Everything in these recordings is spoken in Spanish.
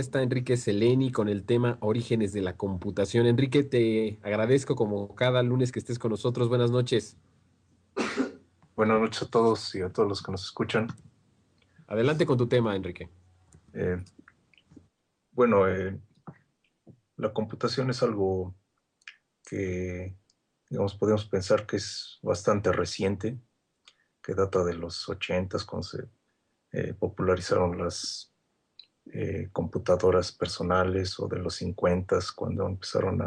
está Enrique Seleni con el tema Orígenes de la Computación. Enrique, te agradezco como cada lunes que estés con nosotros. Buenas noches. Buenas noches a todos y a todos los que nos escuchan. Adelante con tu tema, Enrique. Eh, bueno, la computación es algo que, digamos, podemos pensar que es bastante reciente, que data de los 80 cuando se popularizaron las computadoras personales, o de los 50 cuando empezaron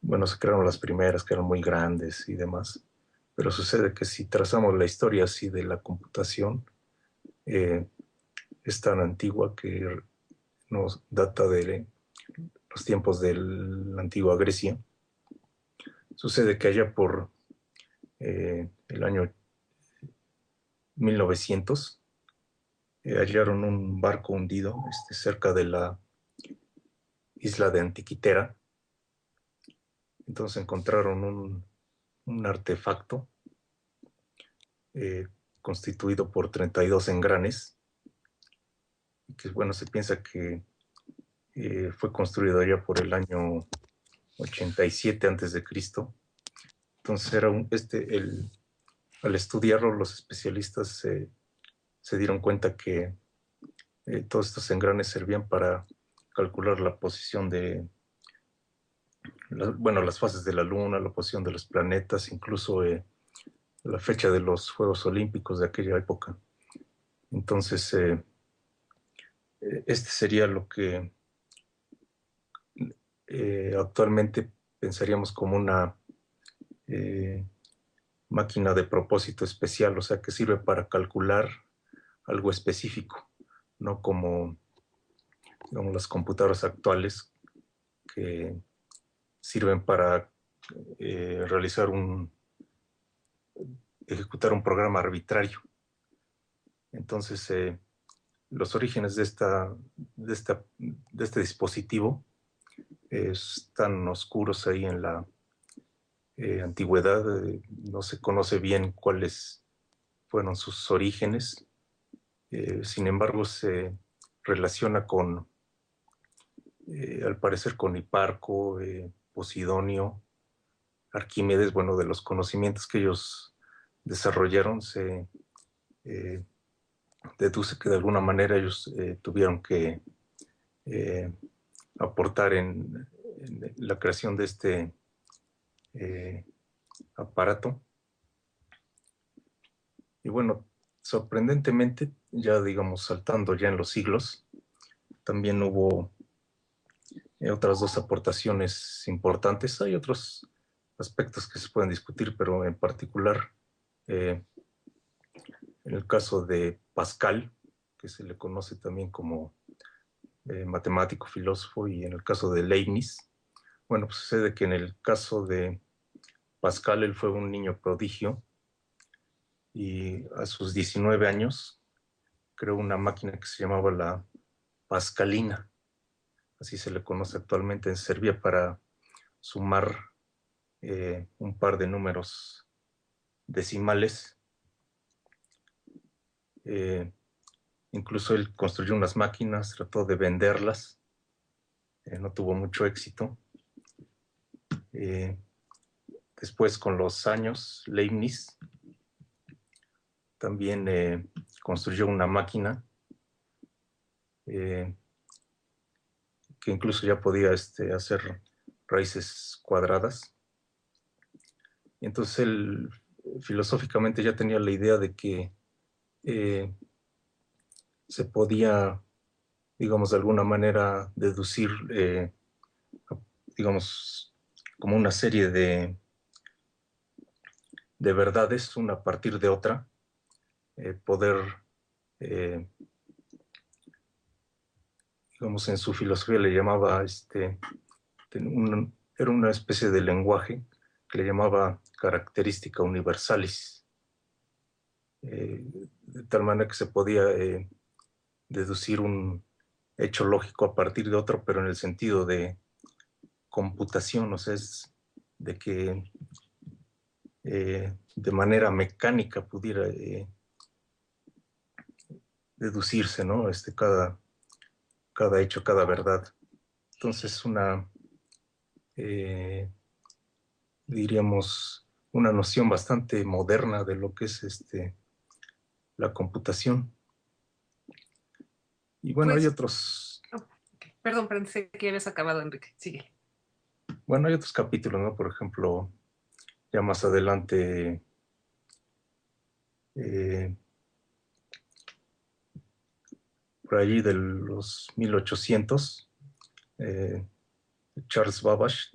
bueno, se crearon las primeras que eran muy grandes y demás. Pero sucede que si trazamos la historia así de la computación, eh, es tan antigua que nos data de los tiempos de la antigua Grecia. Sucede que allá por el año 1900 hallaron un barco hundido cerca de la isla de Antiquitera. Entonces encontraron un artefacto eh, constituido por 32 engranes, y que, bueno, se piensa que fue construido allá por el año 87 antes de Cristo. Entonces era al estudiarlo, los especialistas se dieron cuenta que todos estos engranes servían para calcular la posición bueno, las fases de la Luna, la posición de los planetas, incluso la fecha de los Juegos Olímpicos de aquella época. Entonces, este sería lo que actualmente pensaríamos como una eh, máquina de propósito especial, o sea, que sirve para calcular algo específico, no como, digamos, las computadoras actuales que sirven para realizar ejecutar un programa arbitrario. Entonces, los orígenes de este dispositivo están oscuros ahí en la antigüedad. No se conoce bien cuáles fueron sus orígenes. Sin embargo, se relaciona al parecer, con Hiparco, Posidonio, Arquímedes. Bueno, de los conocimientos que ellos desarrollaron, se eh, deduce que de alguna manera ellos tuvieron que eh, aportar en la creación de este eh, aparato. Y bueno, sorprendentemente, ya digamos saltando ya en los siglos, también hubo otras dos aportaciones importantes. Hay otros aspectos que se pueden discutir, pero en particular, eh, en el caso de Pascal, que se le conoce también como matemático, filósofo, y en el caso de Leibniz, bueno, pues sucede que en el caso de Pascal, él fue un niño prodigio, y a sus 19 años creó una máquina que se llamaba la Pascalina, así se le conoce actualmente. Servía para sumar un par de números decimales. Eh, Incluso él construyó unas máquinas, trató de venderlas, no tuvo mucho éxito. Eh, Después, con los años, Leibniz también construyó una máquina eh, que incluso ya podía hacer raíces cuadradas. Y entonces él filosóficamente ya tenía la idea de que eh, se podía, digamos, de alguna manera deducir, digamos, como una serie de verdades, una a partir de otra, poder, eh, digamos, en su filosofía le llamaba, era una especie de lenguaje que le llamaba característica universalis, de tal manera que se podía deducir un hecho lógico a partir de otro, pero en el sentido de computación, o sea, es de que de manera mecánica pudiera deducirse, ¿no? cada hecho, cada verdad. Entonces, diríamos, una noción bastante moderna de lo que es la computación. Y bueno, hay Pues, otros, oh, okay. Perdón, pensé que habías acabado, Enrique. Sigue. bueno, hay otros capítulos, ¿no? Por ejemplo, ya más adelante, eh, por allí de los 1800, eh, Charles Babbage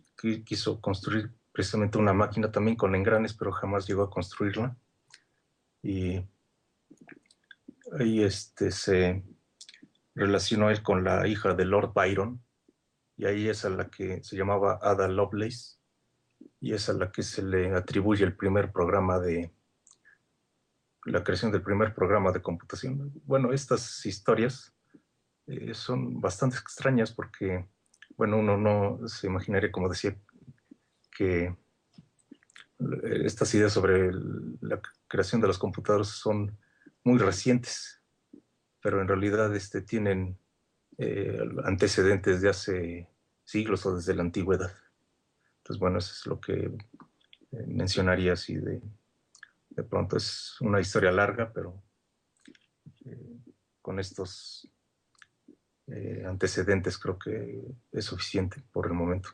quiso construir precisamente una máquina también con engranes, pero jamás llegó a construirla. Y ahí se relacionó él con la hija de Lord Byron, y ahí es a la que se llamaba Ada Lovelace, y es a la que se le atribuye la creación del primer programa de computación. Bueno, estas historias son bastante extrañas porque, bueno, uno no se imaginaría, como decía, que estas ideas sobre la creación de las computadoras son muy recientes, pero en realidad tienen antecedentes de hace siglos o desde la antigüedad. Entonces, bueno, eso es lo que mencionaría así de pronto. Es una historia larga, pero eh, con estos antecedentes creo que es suficiente por el momento.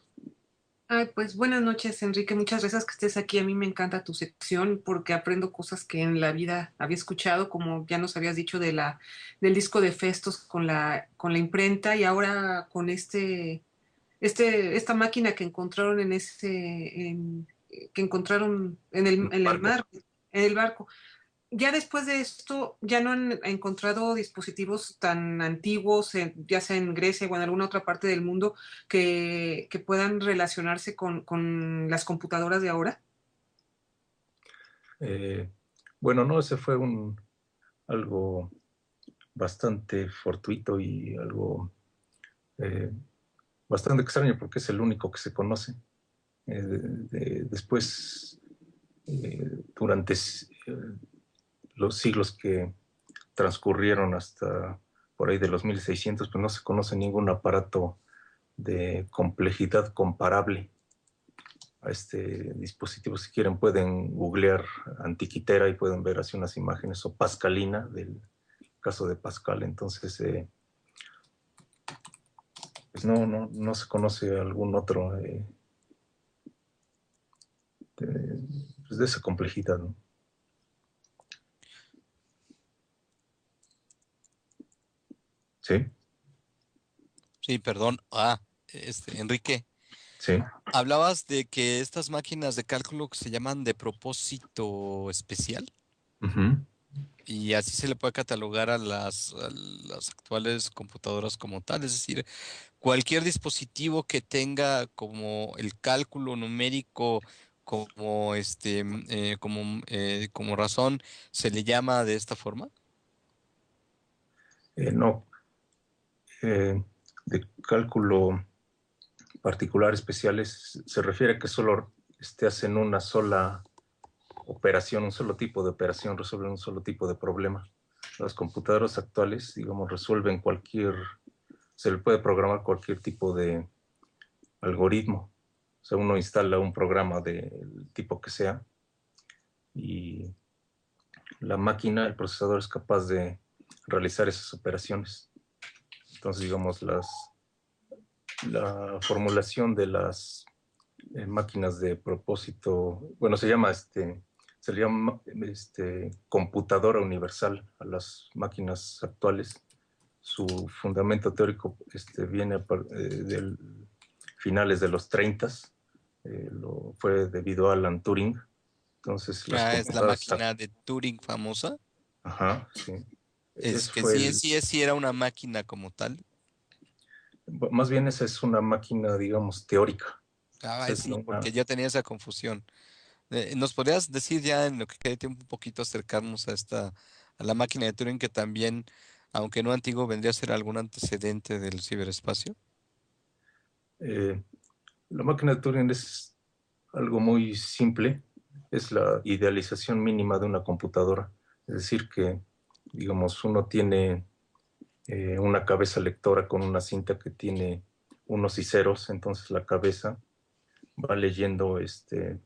Ay, pues buenas noches, Enrique. Muchas gracias que estés aquí. A mí me encanta tu sección porque aprendo cosas que en la vida había escuchado, como ya nos habías dicho del disco de Festos con la imprenta y ahora con esta máquina que encontraron que encontraron en el Marco. mar, en el barco. Ya después de esto, ya no han encontrado dispositivos tan antiguos, ya sea en Grecia o en alguna otra parte del mundo, que puedan relacionarse con las computadoras de ahora. Eh, bueno, no, ese fue algo bastante fortuito y algo eh, bastante extraño porque es el único que se conoce. Después, durante los siglos que transcurrieron hasta por ahí de los 1600, pues no se conoce ningún aparato de complejidad comparable a este dispositivo. Si quieren pueden googlear Antiquitera y pueden ver así unas imágenes, o Pascalina, del caso de Pascal. Entonces, pues no se conoce algún otro pues de esa complejidad, ¿no? Sí, Sí, perdón. Enrique, sí. hablabas de que estas máquinas de cálculo que se llaman de propósito especial Uh-huh. y así se le puede catalogar a las actuales computadoras como tal, es decir, cualquier dispositivo que tenga como el cálculo numérico como como razón se le llama de esta forma. No, de cálculo particular especiales se refiere a que solo hacen una sola operación, un solo tipo de operación, resuelven un solo tipo de problema. Las computadoras actuales, digamos, se le puede programar cualquier tipo de algoritmo. O sea, uno instala un programa del tipo que sea y la máquina, el procesador es capaz de realizar esas operaciones. Entonces, digamos, la formulación de las máquinas de propósito, bueno, se le llama computadora universal a las máquinas actuales. Su fundamento teórico viene de finales de los 30, fue debido a Alan Turing. Entonces, las Ah, es la computadoras, máquina de Turing famosa. ajá, sí. Es Eso que fue sí era una máquina como tal. más bien esa es una máquina, digamos, teórica. O Ah, sea, es sí, una, porque yo tenía esa confusión. ¿Nos podrías decir ya en lo que quede tiempo un poquito acercarnos a la máquina de Turing que también, aunque no antiguo, vendría a ser algún antecedente del ciberespacio? eh, la máquina de Turing es algo muy simple, es la idealización mínima de una computadora. Es decir, que, digamos, uno tiene una cabeza lectora con una cinta que tiene unos y ceros, entonces la cabeza va leyendo eh,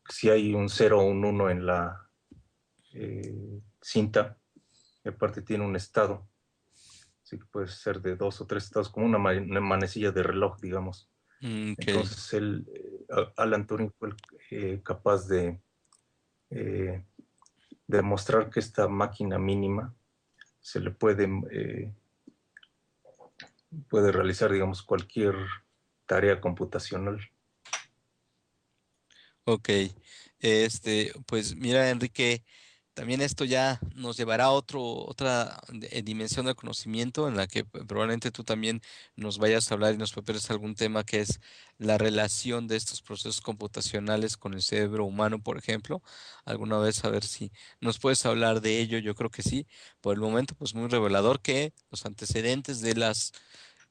si hay un 0 o un 1 en la cinta, y aparte tiene un estado, así que puede ser de 2 o 3 estados, como una manecilla de reloj, digamos. Okay. Entonces Alan Turing fue capaz de demostrar que esta máquina mínima se le puede realizar, digamos, cualquier tarea computacional. Ok, pues mira, Enrique, también esto ya nos llevará a otra dimensión del conocimiento en la que probablemente tú también nos vayas a hablar y nos prepares algún tema que es la relación de estos procesos computacionales con el cerebro humano, por ejemplo. Alguna vez a ver si nos puedes hablar de ello, yo creo que sí. Por el momento, pues muy revelador que los antecedentes de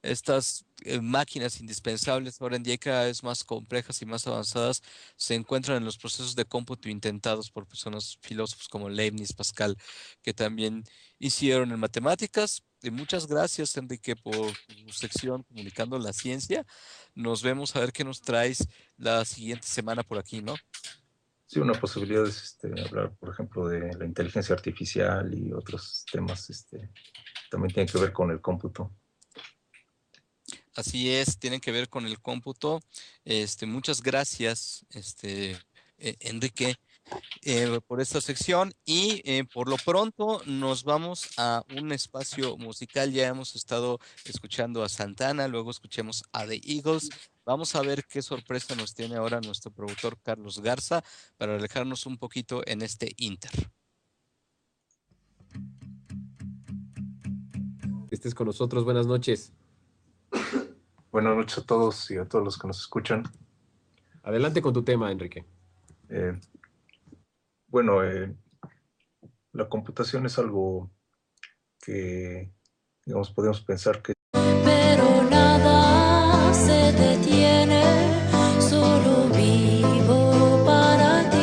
estas máquinas indispensables ahora en día cada vez más complejas y más avanzadas se encuentran en los procesos de cómputo intentados por personas filósofos como Leibniz, Pascal, que también hicieron en matemáticas. Y muchas gracias, Enrique, por tu sección Comunicando la Ciencia. Nos vemos a ver qué nos traes la siguiente semana por aquí, ¿no? Sí, una posibilidad es hablar, por ejemplo, de la inteligencia artificial y otros temas también tienen que ver con el cómputo. Así es, tienen que ver con el cómputo. Muchas gracias, Enrique, por esta sección y por lo pronto nos vamos a un espacio musical. Ya hemos estado escuchando a Santana, luego escuchemos a The Eagles. Vamos a ver qué sorpresa nos tiene ahora nuestro productor Carlos Garza para alejarnos un poquito en este inter. Estés con nosotros, buenas noches. Buenas noches a todos y a todos los que nos escuchan. Adelante con tu tema, Enrique. La computación es algo que, digamos, podemos pensar que... Pero nada se detiene, solo vivo para ti.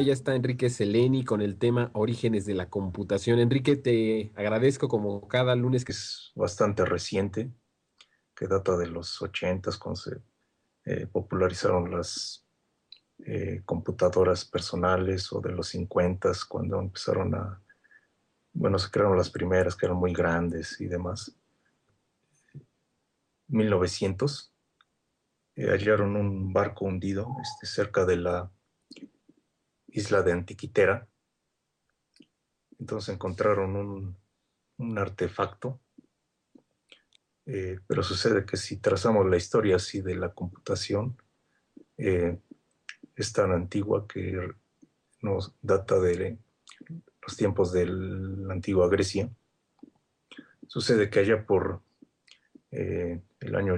Ya está Enrique Seleni con el tema Orígenes de la computación. Enrique, te agradezco como cada lunes que es bastante reciente, que data de los 80s, cuando se popularizaron las computadoras personales, o de los 50s, cuando empezaron se crearon las primeras, que eran muy grandes y demás. 1900, hallaron un barco hundido cerca de la isla de Antiquitera. Entonces encontraron un artefacto, pero sucede que si trazamos la historia así de la computación, es tan antigua que nos data de los tiempos de la antigua Grecia. Sucede que allá por el año